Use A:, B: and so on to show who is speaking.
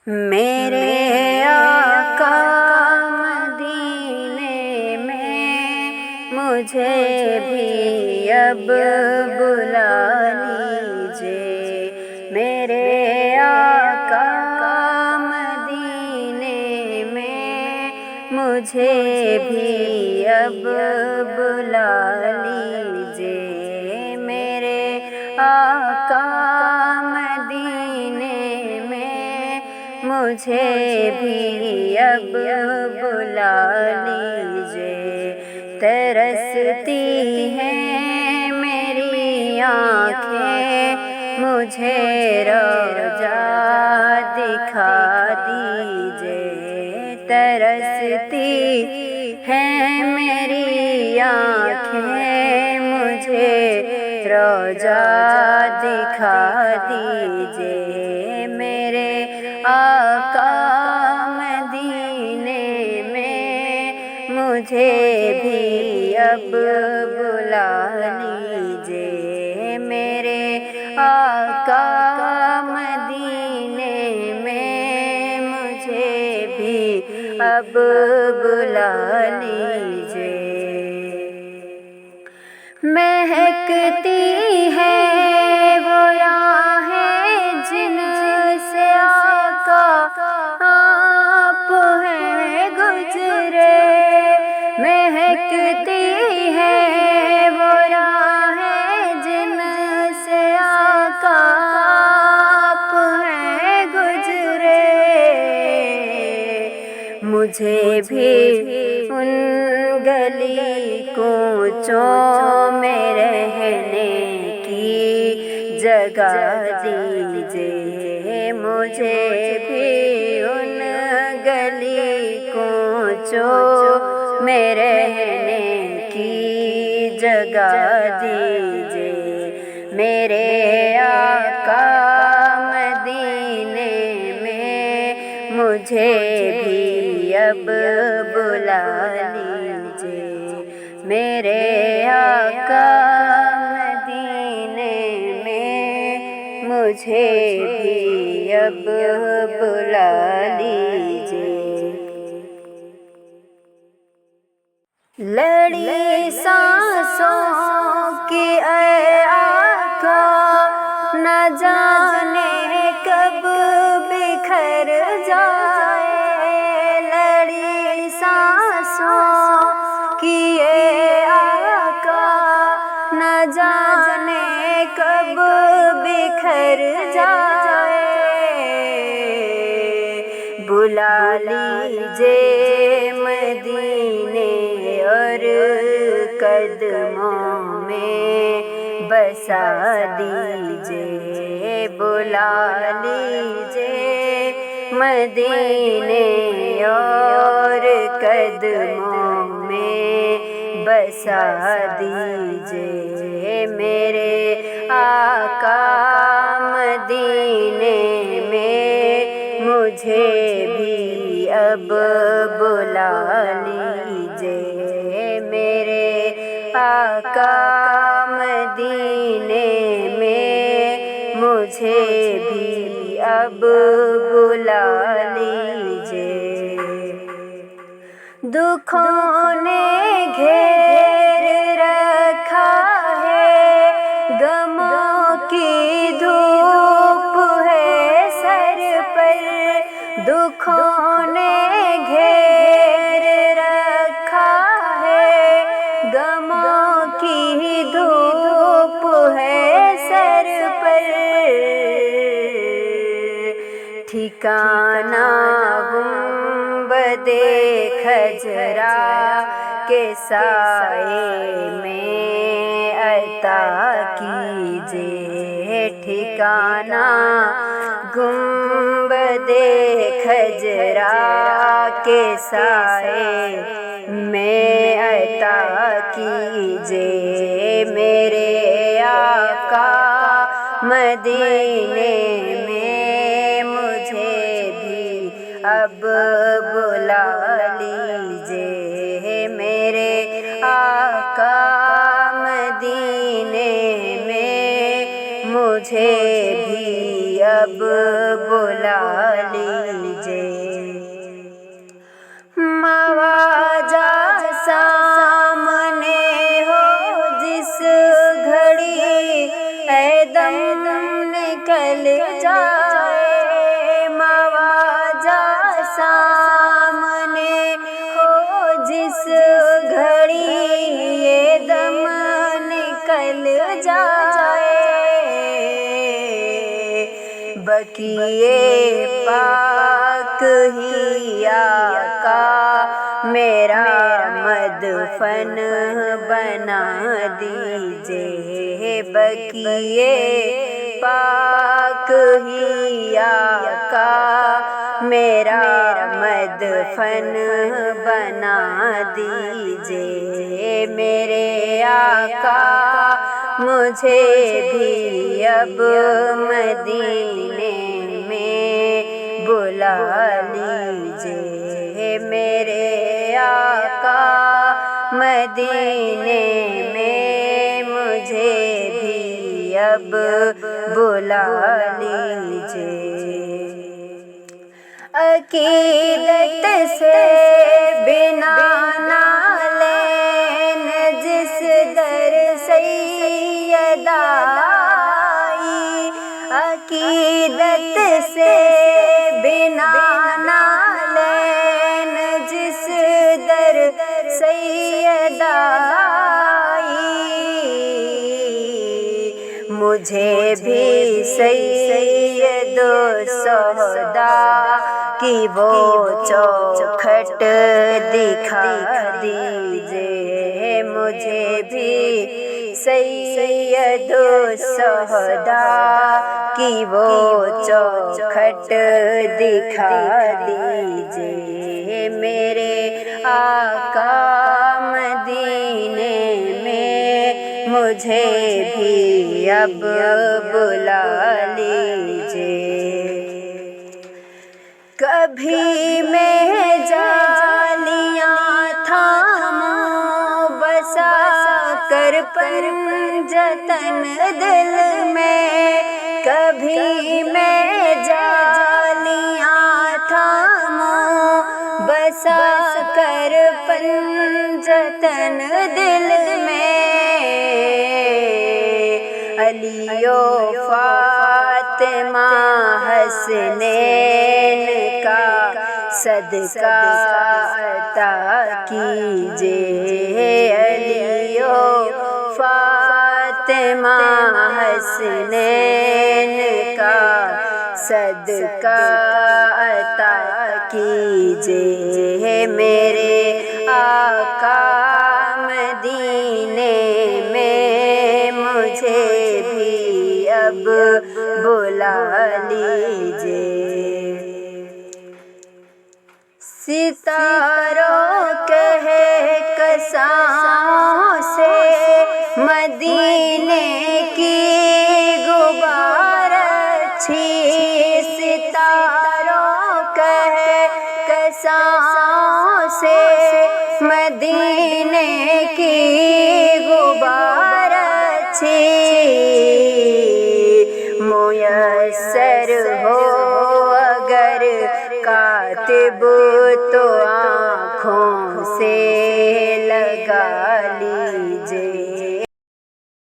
A: میرے آقا مدینے میں مجھے بھی اب بلا لیجئے۔ میرے آقا مدینے میں مجھے بھی اب بلا لیجئے۔ میرے آقا مدینے میں مجھے بھی اب بلا لیجئے۔ ترستی ہیں میری آنکھیں، مجھے روضہ دکھا دیجئے۔ ترستی ہیں میری آنکھیں، مجھے روضہ دکھا دیجئے۔ میرے آقا مدینے میں مجھے بھی اب بلا لیجئے۔ میرے آقا مدینے میں مجھے بھی اب بلا لیجئے۔ مہکتی ہے وہ راہیں جن سے آقا آپ ہیں گزرے۔ مہکتی ہے وہ راہیں جن سے آقا آپ ہیں گزرے۔ مجھے بھی ان گلی کوچوں میں رہنے کی جگہ دیجئے۔ مجھے بھی ان گلی کوچوں میں رہنے کی جگہ دیجئے۔ میرے آقا مدینے میں مجھے بھی اب بلا لیجئے۔ میرے آقا مدینے میں مجھے بھی اب بلا لیجئے۔ لڑی سانسوں کی اے آقا نہ جانے کب بکھر جائے۔ لڑی سانسوں کی اے آقا نہ جانے کب بکھر جائے۔ بلا لیجئے مدینے اور قدموں میں بسا دیجئے۔ بلا لیجئے مدینے اور قدموں میں بسا دیجئے۔ میرے آقا مدینے میں مجھے بھی اب بلا لیجئے۔ میرے آقا مدینے میں مجھے بھی اب بلا لیجئے۔ دکھوں نے گھیر رکھا ہے، غموں کی دھوپ ہے سر پر۔ دکھوں نے گھیر رکھا ہے، غموں کی دھوپ ہے سر پر۔ ٹھکانہ گنبدِ خضرا کے سائے میں عطا کیجئے۔ ٹھکانہ گنبدِ خضرا کے سائے میں عطا کیجئے۔ میرے آقا مدینے میں مجھے بھی اب بلا لیجئے۔ میرے آقا مدینے میں مجھے بھی اب بلا لیجئے۔ لیجئے مواجہ سامنے ہو جس گھڑی اے دم نکل جائے مواجہ سامنے ہو جس گھڑی یہ دم نکل جائے بقیے پاک ہی آقا میرا مدفن بنا دیجئے بقیے پاک ہی آقا میرا مدفن بنا دیجئے میرے آقا مجھے بھی اب مدینے میں بلا لیجئے میرے آقا مدینے میں مجھے بھی اب بلا لیجئے عقیدت سے بنا نہ لین جس در سیدہ آئی عقیدت سے بنا نہ لین جس در سیدہ آئی مجھے بھی سید و سودا کی وہ چوکھٹ دکھا دیجئے مجھے بھی سید و سودا کی وہ چوکھٹ دکھا دیجئے میرے آقا مدینے میں مجھے بھی اب بلا لیجئے کبھی میں جالیاں تھاموں بسا کر پنجتن دل میں کبھی میں جالیاں تھاموں بسا کر پنجتن دل میں علی و فاطمہ حسنین کا صدقہ عطا کیجئے علی و فاطمہ حسنین کا صدقہ عطا کیجئے میرے آقا مدینے میں مجھے بھی اب بلا لیجئے ستاروں کہکشاؤں سے مدینے کی غبار اچھی ستاروں کہکشاؤں سے مدینے کی غبار اچھی میسر ہو اگر کاتب تو